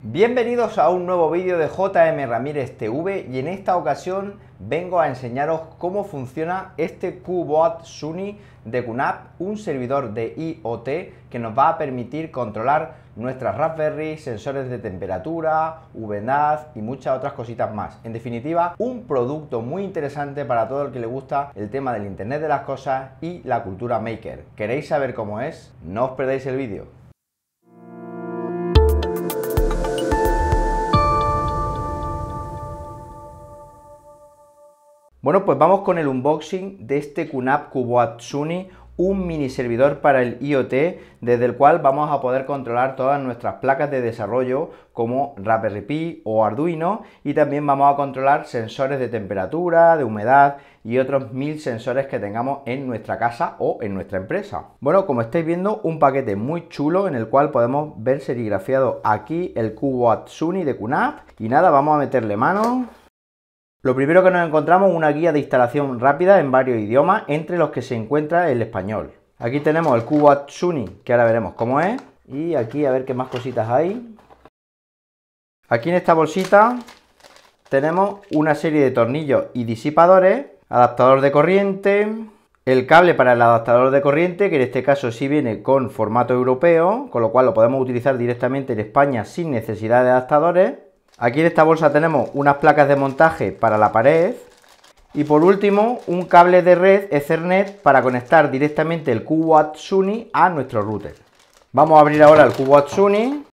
Bienvenidos a un nuevo vídeo de JM Ramírez TV y en esta ocasión vengo a enseñaros cómo funciona este QBot Sunny de QNAP, un servidor de IoT que nos va a permitir controlar nuestras Raspberry, sensores de temperatura, humedad y muchas otras cositas más. En definitiva, un producto muy interesante para todo el que le gusta el tema del Internet de las cosas y la cultura maker. ¿Queréis saber cómo es? No os perdáis el vídeo. Bueno, pues vamos con el unboxing de este QNAP QBot Sunny, un mini servidor para el IoT, desde el cual vamos a poder controlar todas nuestras placas de desarrollo como Raspberry Pi o Arduino, y también vamos a controlar sensores de temperatura, de humedad y otros 1000 sensores que tengamos en nuestra casa o en nuestra empresa. Bueno, como estáis viendo, un paquete muy chulo en el cual podemos ver serigrafiado aquí el QBot Sunny de QNAP. Y nada, vamos a meterle mano. Lo primero que nos encontramos es una guía de instalación rápida en varios idiomas, entre los que se encuentra el español. Aquí tenemos el QBot Sunny, que ahora veremos cómo es. Y aquí a ver qué más cositas hay. Aquí en esta bolsita tenemos una serie de tornillos y disipadores, adaptador de corriente, el cable para el adaptador de corriente, que en este caso sí viene con formato europeo, con lo cual lo podemos utilizar directamente en España sin necesidad de adaptadores. Aquí en esta bolsa tenemos unas placas de montaje para la pared y por último un cable de red Ethernet para conectar directamente el QBot Sunny a nuestro router. Vamos a abrir ahora el QBot Sunny.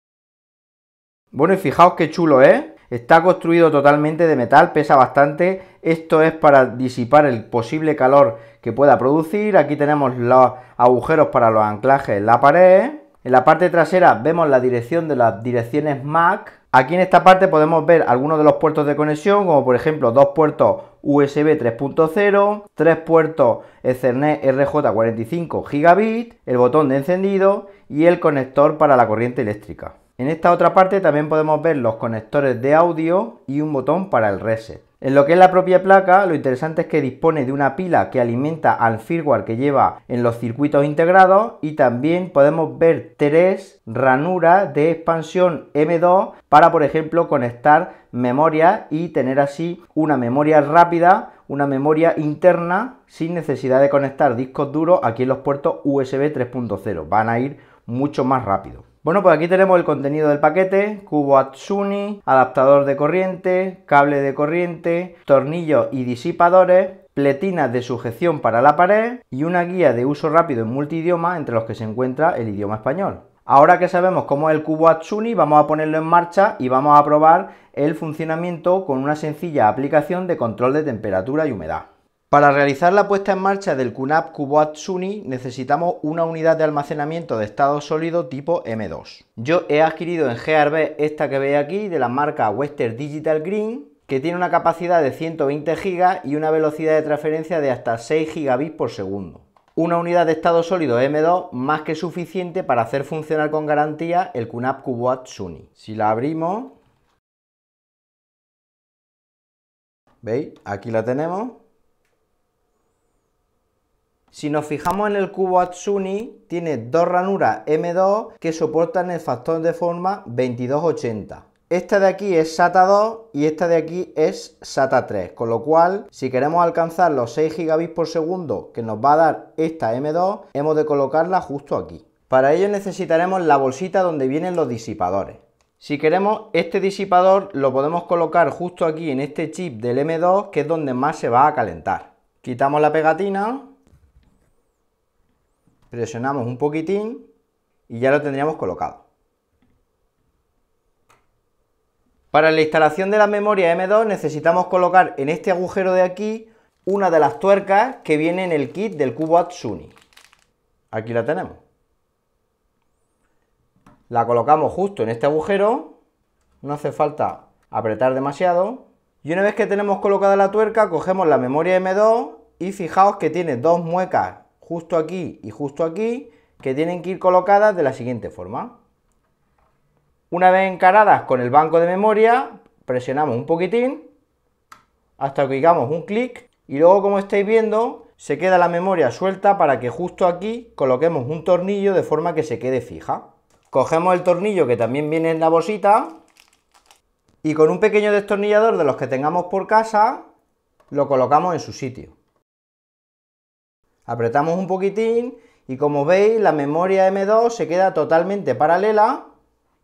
Bueno, y fijaos qué chulo es. Está construido totalmente de metal, pesa bastante. Esto es para disipar el posible calor que pueda producir. Aquí tenemos los agujeros para los anclajes en la pared. En la parte trasera vemos la dirección de las direcciones MAC. Aquí en esta parte podemos ver algunos de los puertos de conexión, como por ejemplo dos puertos USB 3.0, tres puertos Ethernet RJ45 gigabit, el botón de encendido y el conector para la corriente eléctrica. En esta otra parte también podemos ver los conectores de audio y un botón para el reset. En lo que es la propia placa, lo interesante es que dispone de una pila que alimenta al firmware que lleva en los circuitos integrados, y también podemos ver tres ranuras de expansión M2 para, por ejemplo, conectar memoria y tener así una memoria rápida, una memoria interna sin necesidad de conectar discos duros aquí en los puertos USB 3.0. Van a ir mucho más rápido. Bueno, pues aquí tenemos el contenido del paquete: QBot Sunny, adaptador de corriente, cable de corriente, tornillos y disipadores, pletinas de sujeción para la pared y una guía de uso rápido en multidioma, entre los que se encuentra el idioma español. Ahora que sabemos cómo es el QBot Sunny, vamos a ponerlo en marcha y vamos a probar el funcionamiento con una sencilla aplicación de control de temperatura y humedad. Para realizar la puesta en marcha del QNAP QBot Sunny necesitamos una unidad de almacenamiento de estado sólido tipo M2. Yo he adquirido en Gearbest esta que veis aquí, de la marca Western Digital Green, que tiene una capacidad de 120 GB y una velocidad de transferencia de hasta 6 gigabits por segundo. Una unidad de estado sólido M2 más que suficiente para hacer funcionar con garantía el QNAP QBot Sunny. Si la abrimos, ¿veis? Aquí la tenemos. Si nos fijamos en el QBot Sunny, tiene dos ranuras M2 que soportan el factor de forma 2280. Esta de aquí es SATA 2 y esta de aquí es SATA 3, con lo cual, si queremos alcanzar los 6 gigabits por segundo que nos va a dar esta M2, hemos de colocarla justo aquí. Para ello necesitaremos la bolsita donde vienen los disipadores. Si queremos, este disipador lo podemos colocar justo aquí en este chip del M2, que es donde más se va a calentar. Quitamos la pegatina, presionamos un poquitín y ya lo tendríamos colocado. Para la instalación de la memoria M2 necesitamos colocar en este agujero de aquí una de las tuercas que viene en el kit del QBot Sunny. Aquí la tenemos. La colocamos justo en este agujero, no hace falta apretar demasiado. Y una vez que tenemos colocada la tuerca, cogemos la memoria M2 y fijaos que tiene dos muecas justo aquí y justo aquí, que tienen que ir colocadas de la siguiente forma. Una vez encaradas con el banco de memoria, presionamos un poquitín hasta que oigamos un clic y luego, como estáis viendo, se queda la memoria suelta para que justo aquí coloquemos un tornillo de forma que se quede fija. Cogemos el tornillo que también viene en la bolsita Y con un pequeño destornillador de los que tengamos por casa, lo colocamos en su sitio. Apretamos un poquitín y como veis la memoria M2 se queda totalmente paralela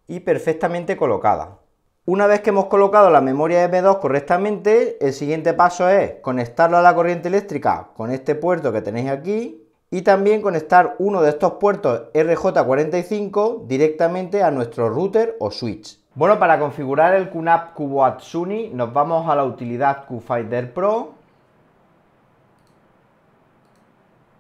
y perfectamente colocada. Una vez que hemos colocado la memoria M2 correctamente, el siguiente paso es conectarlo a la corriente eléctrica con este puerto que tenéis aquí y también conectar uno de estos puertos RJ45 directamente a nuestro router o switch. Bueno, para configurar el QNAP QBOAD SUNY nos vamos a la utilidad QFinder Pro.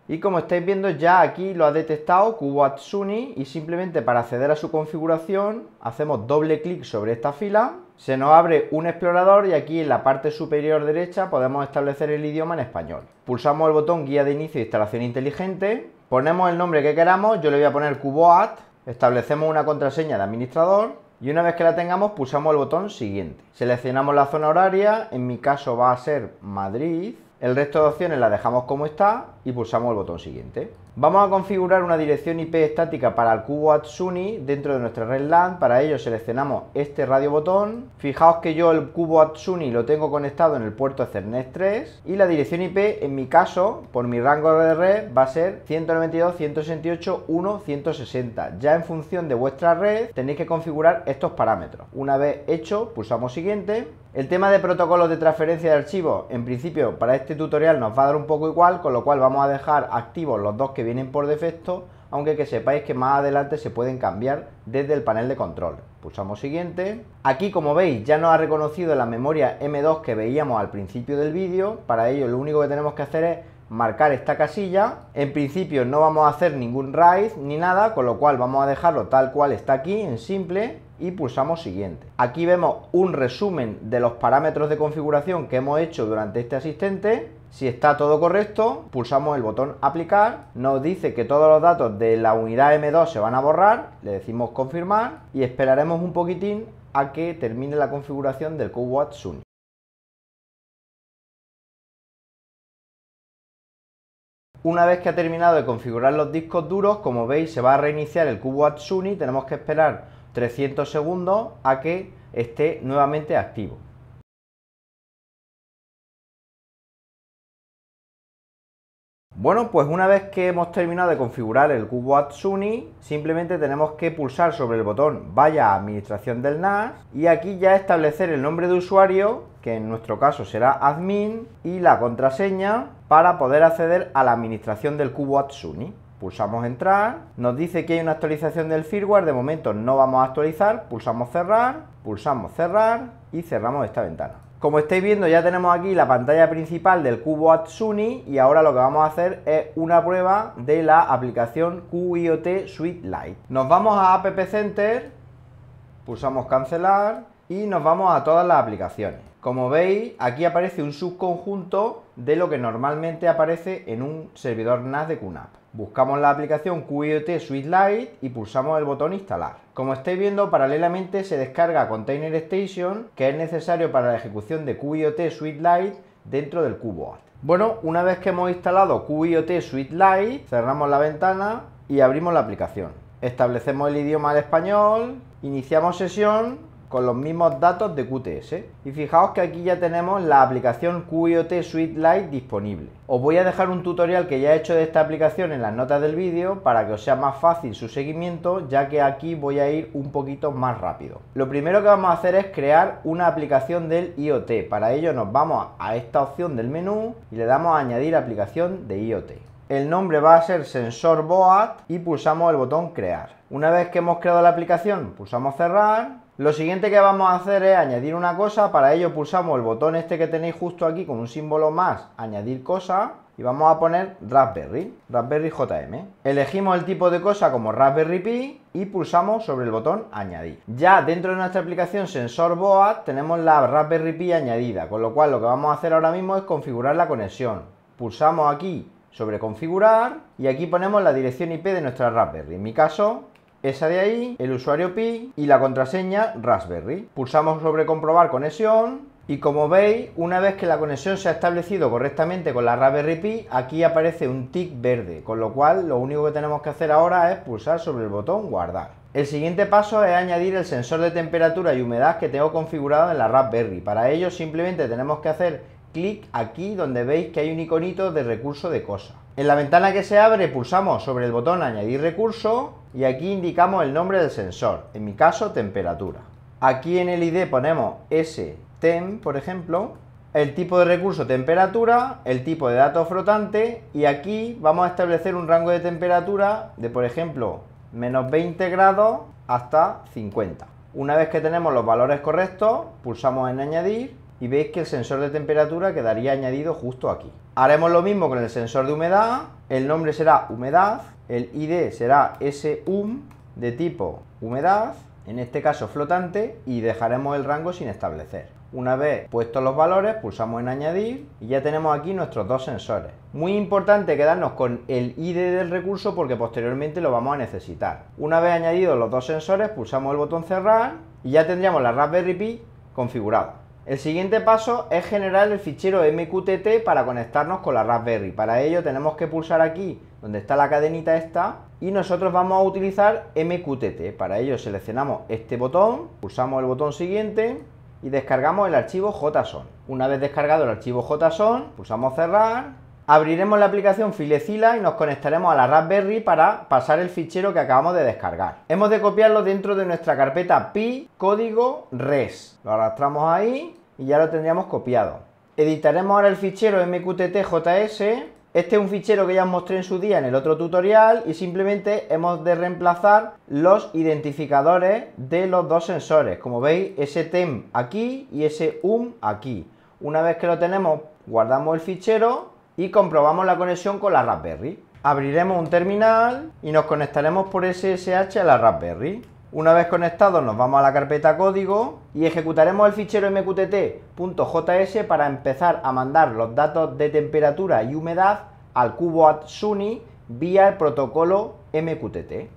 Y como estáis viendo ya aquí lo ha detectado QBOAD SUNY y simplemente para acceder a su configuración hacemos doble clic sobre esta fila, se nos abre un explorador y aquí en la parte superior derecha podemos establecer el idioma en español. Pulsamos el botón guía de inicio de instalación inteligente, ponemos el nombre que queramos, yo le voy a poner QBOAD, establecemos una contraseña de administrador y una vez que la tengamos pulsamos el botón siguiente. Seleccionamos la zona horaria, en mi caso va a ser Madrid. El resto de opciones las dejamos como está y pulsamos el botón siguiente. Vamos a configurar una dirección IP estática para el QBOAD SUNY dentro de nuestra red LAN. Para ello seleccionamos este radio botón. Fijaos que yo el QBOAD SUNY lo tengo conectado en el puerto Ethernet 3 y la dirección IP en mi caso, por mi rango de red, va a ser 192.168.1.160. Ya en función de vuestra red tenéis que configurar estos parámetros. Una vez hecho, pulsamos siguiente. El tema de protocolos de transferencia de archivos, en principio para este tutorial nos va a dar un poco igual, con lo cual vamos a dejar activos los dos que vienen por defecto, aunque que sepáis que más adelante se pueden cambiar desde el panel de control. Pulsamos siguiente. Aquí, como veis, ya nos ha reconocido la memoria M2 que veíamos al principio del vídeo. Para ello lo único que tenemos que hacer es marcar esta casilla. En principio no vamos a hacer ningún RAID ni nada, con lo cual vamos a dejarlo tal cual está aquí en simple y pulsamos siguiente. Aquí vemos un resumen de los parámetros de configuración que hemos hecho durante este asistente. Si está todo correcto, pulsamos el botón aplicar, nos dice que todos los datos de la unidad M2 se van a borrar, le decimos confirmar y esperaremos un poquitín a que termine la configuración del QBOAD SUNY. Una vez que ha terminado de configurar los discos duros, como veis se va a reiniciar el QBOAD SUNY, tenemos que esperar 300 segundos a que esté nuevamente activo. Bueno, pues una vez que hemos terminado de configurar el QBOAD SUNY, simplemente tenemos que pulsar sobre el botón Vaya a Administración del NAS y aquí ya establecer el nombre de usuario, que en nuestro caso será admin, y la contraseña para poder acceder a la administración del QBOAD SUNY. Pulsamos entrar, nos dice que hay una actualización del firmware, de momento no vamos a actualizar, pulsamos cerrar y cerramos esta ventana. Como estáis viendo ya tenemos aquí la pantalla principal del QBOAD SUNY y ahora lo que vamos a hacer es una prueba de la aplicación QIoT Suite Lite. Nos vamos a App Center, pulsamos cancelar y nos vamos a todas las aplicaciones. Como veis, aquí aparece un subconjunto de lo que normalmente aparece en un servidor NAS de QNAP. Buscamos la aplicación QIoT Suite Lite y pulsamos el botón instalar. Como estáis viendo, paralelamente se descarga Container Station, que es necesario para la ejecución de QIoT Suite Lite dentro del QBOAD. Bueno, una vez que hemos instalado QIoT Suite Lite, cerramos la ventana y abrimos la aplicación. Establecemos el idioma al español, iniciamos sesión con los mismos datos de QTS y fijaos que aquí ya tenemos la aplicación QIoT Suite Lite disponible. Os voy a dejar un tutorial que ya he hecho de esta aplicación en las notas del vídeo para que os sea más fácil su seguimiento, ya que aquí voy a ir un poquito más rápido. Lo primero que vamos a hacer es crear una aplicación del IoT. Para ello nos vamos a esta opción del menú y le damos a añadir aplicación de IoT. El nombre va a ser Sensor BOAD y pulsamos el botón crear. Una vez que hemos creado la aplicación, pulsamos cerrar. Lo siguiente que vamos a hacer es añadir una cosa. Para ello pulsamos el botón este que tenéis justo aquí con un símbolo más, añadir cosa, y vamos a poner Raspberry JM. Elegimos el tipo de cosa como Raspberry Pi y pulsamos sobre el botón añadir. Ya dentro de nuestra aplicación Sensor BOAD tenemos la Raspberry Pi añadida, con lo cual lo que vamos a hacer ahora mismo es configurar la conexión. Pulsamos aquí sobre configurar y aquí ponemos la dirección IP de nuestra Raspberry. En mi caso, esa de ahí, el usuario Pi y la contraseña Raspberry. Pulsamos sobre comprobar conexión y como veis, una vez que la conexión se ha establecido correctamente con la Raspberry Pi, aquí aparece un tic verde, con lo cual lo único que tenemos que hacer ahora es pulsar sobre el botón guardar. El siguiente paso es añadir el sensor de temperatura y humedad que tengo configurado en la Raspberry. Para ello simplemente tenemos que hacer clic aquí donde veis que hay un iconito de recurso de cosa. En la ventana que se abre pulsamos sobre el botón añadir recurso y aquí indicamos el nombre del sensor, en mi caso temperatura. Aquí en el ID ponemos STEM, por ejemplo, el tipo de recurso temperatura, el tipo de dato flotante y aquí vamos a establecer un rango de temperatura de, por ejemplo, menos 20 grados hasta 50. Una vez que tenemos los valores correctos, pulsamos en añadir y veis que el sensor de temperatura quedaría añadido justo aquí. Haremos lo mismo con el sensor de humedad, el nombre será humedad, el ID será SHUM de tipo humedad, en este caso flotante, y dejaremos el rango sin establecer. Una vez puestos los valores, pulsamos en añadir y ya tenemos aquí nuestros dos sensores. Muy importante quedarnos con el ID del recurso porque posteriormente lo vamos a necesitar. Una vez añadidos los dos sensores, pulsamos el botón cerrar y ya tendríamos la Raspberry Pi configurada. El siguiente paso es generar el fichero MQTT para conectarnos con la Raspberry. Para ello tenemos que pulsar aquí donde está la cadenita esta y nosotros vamos a utilizar MQTT. Para ello seleccionamos este botón, pulsamos el botón siguiente y descargamos el archivo JSON. Una vez descargado el archivo JSON, pulsamos cerrar. Abriremos la aplicación FileZilla y nos conectaremos a la Raspberry para pasar el fichero que acabamos de descargar. Hemos de copiarlo dentro de nuestra carpeta pi código res. Lo arrastramos ahí y ya lo tendríamos copiado. Editaremos ahora el fichero mqtt.js. Este es un fichero que ya os mostré en su día en el otro tutorial y simplemente hemos de reemplazar los identificadores de los dos sensores. Como veis, STEM aquí y SHUM aquí. Una vez que lo tenemos, guardamos el fichero y comprobamos la conexión con la Raspberry. Abriremos un terminal y nos conectaremos por SSH a la Raspberry. Una vez conectados nos vamos a la carpeta código y ejecutaremos el fichero mqtt.js para empezar a mandar los datos de temperatura y humedad al CubeWatt Suni vía el protocolo MQTT.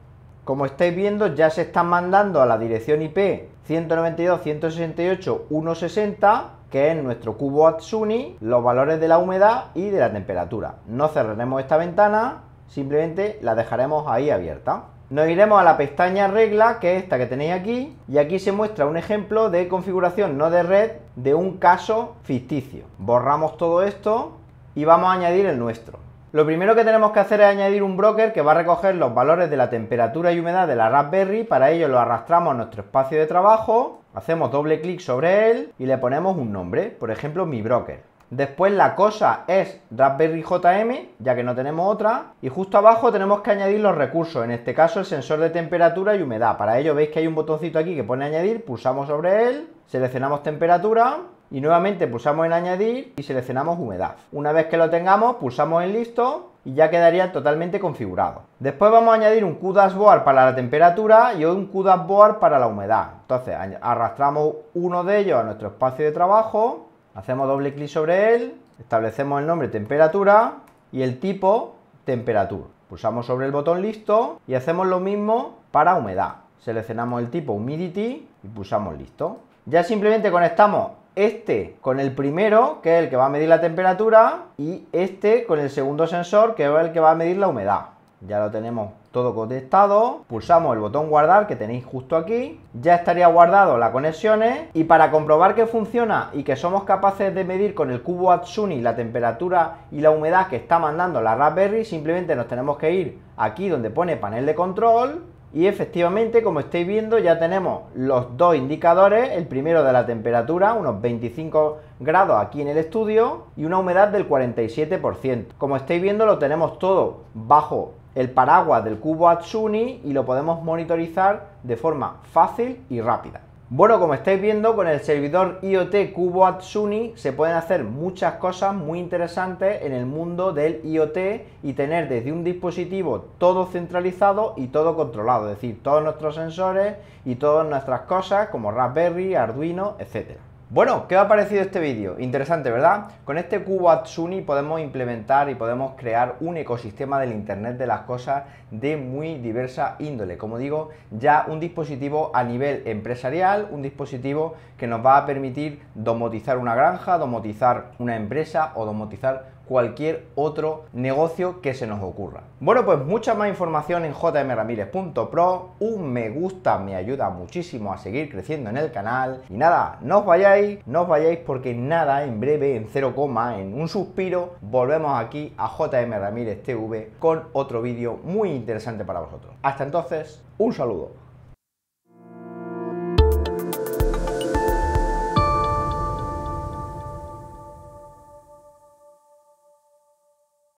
Como estáis viendo, ya se están mandando a la dirección IP 192.168.160, que es nuestro CubeWatt Suni, los valores de la humedad y de la temperatura. No cerraremos esta ventana, simplemente la dejaremos ahí abierta. Nos iremos a la pestaña regla, que es esta que tenéis aquí, y aquí se muestra un ejemplo de configuración no de red de un caso ficticio. Borramos todo esto y vamos a añadir el nuestro. Lo primero que tenemos que hacer es añadir un broker que va a recoger los valores de la temperatura y humedad de la Raspberry. Para ello lo arrastramos a nuestro espacio de trabajo, hacemos doble clic sobre él y le ponemos un nombre, por ejemplo mi broker. Después la cosa es Raspberry JM, ya que no tenemos otra, y justo abajo tenemos que añadir los recursos, en este caso el sensor de temperatura y humedad. Para ello veis que hay un botoncito aquí que pone añadir, pulsamos sobre él, seleccionamos temperatura y nuevamente pulsamos en añadir y seleccionamos humedad. Una vez que lo tengamos, pulsamos en listo y ya quedaría totalmente configurado. Después vamos a añadir un QDashboard para la temperatura y un QDashboard para la humedad. Entonces arrastramos uno de ellos a nuestro espacio de trabajo, hacemos doble clic sobre él, establecemos el nombre temperatura y el tipo temperatura. Pulsamos sobre el botón listo y hacemos lo mismo para humedad. Seleccionamos el tipo humidity y pulsamos listo. Ya simplemente conectamos este con el primero, que es el que va a medir la temperatura, y este con el segundo sensor, que es el que va a medir la humedad. Ya lo tenemos todo conectado, pulsamos el botón guardar que tenéis justo aquí, ya estaría guardado las conexiones y para comprobar que funciona y que somos capaces de medir con el CubeWatt Suni la temperatura y la humedad que está mandando la Raspberry, simplemente nos tenemos que ir aquí donde pone panel de control y efectivamente, como estáis viendo, ya tenemos los dos indicadores, el primero de la temperatura, unos 25 grados aquí en el estudio y una humedad del 47%. Como estáis viendo, lo tenemos todo bajo el paraguas del CubeWatt Suni y lo podemos monitorizar de forma fácil y rápida. Bueno, como estáis viendo, con el servidor IoT CubeWatt Suni se pueden hacer muchas cosas muy interesantes en el mundo del IoT y tener desde un dispositivo todo centralizado y todo controlado, es decir, todos nuestros sensores y todas nuestras cosas como Raspberry, Arduino, etcétera. Bueno, ¿qué os ha parecido este vídeo? Interesante, ¿verdad? Con este CubeWatt Suni podemos implementar y podemos crear un ecosistema del Internet de las cosas de muy diversa índole. Como digo, ya un dispositivo a nivel empresarial, un dispositivo que nos va a permitir domotizar una granja, domotizar una empresa o domotizar cualquier otro negocio que se nos ocurra. Bueno, pues mucha más información en jmramirez.pro, un me gusta me ayuda muchísimo a seguir creciendo en el canal y nada, no os vayáis porque nada, en breve, en 0, en un suspiro, volvemos aquí a JM Ramírez TV con otro vídeo muy interesante para vosotros. Hasta entonces, un saludo.